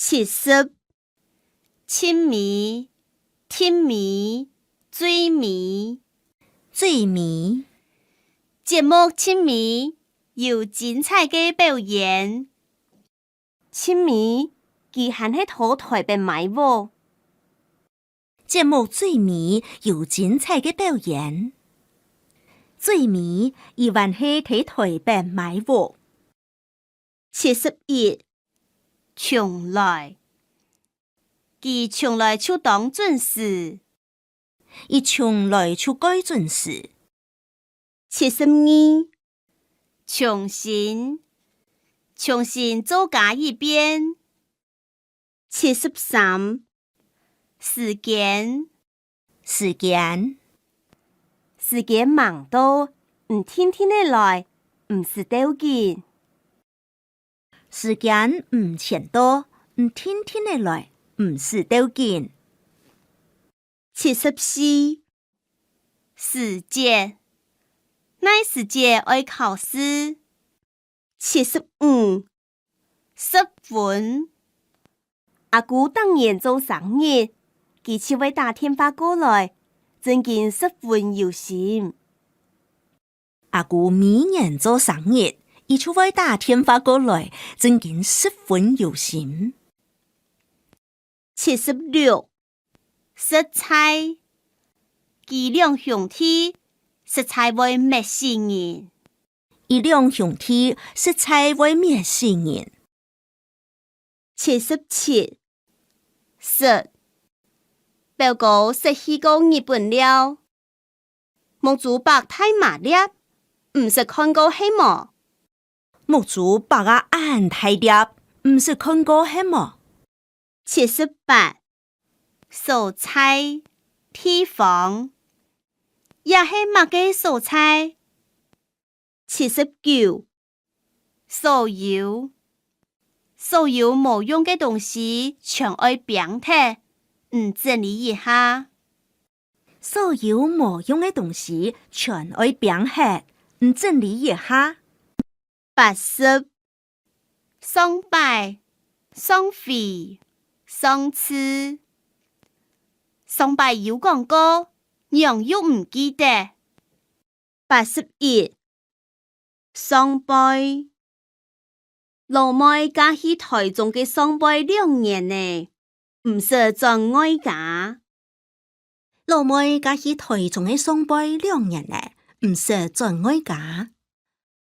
70清暝、天暝、水暝。水暝。节目清暝有精彩嘅表演。清暝佢還係土台邊買喎。節目水暝有精彩嘅表演。水暝伊還係睇台邊買喎。71從來，佢從來就當準時。伊從來就該準時。72重新做假一遍。73時間忙到唔天天的來，唔是鬥緊。時間唔前多，唔天天的來，唔是鬥緊。74時節，哪時節愛考試。7510分，阿姑當年做生日，佢就會打電話過來，真見10分有心。阿姑每年做生日，伊就會打電話過來，真見10分有心。76食菜，佢兩兄弟食菜會滅死人。伊兩兄弟食菜會滅死人。77食，報告食去過日本了。木竹白太麻粒，唔是看過戲麼？木竹白啊眼太粒，唔是看過戲麼？78蔬菜地方，也係乜嘅蔬菜？79所有冇用嘅東西全愛扁睇，唔整理一下。所有冇用嘅東西全愛扁睇，唔整理一下。80雙擺、雙飛、雙翅。雙擺有講過，樣又唔記得。81雙擺，老妹嫁去台中嘅雙擺2年呢，唔是做外家。老妹嫁去台中嘅雙擺2年呢，唔是做外家。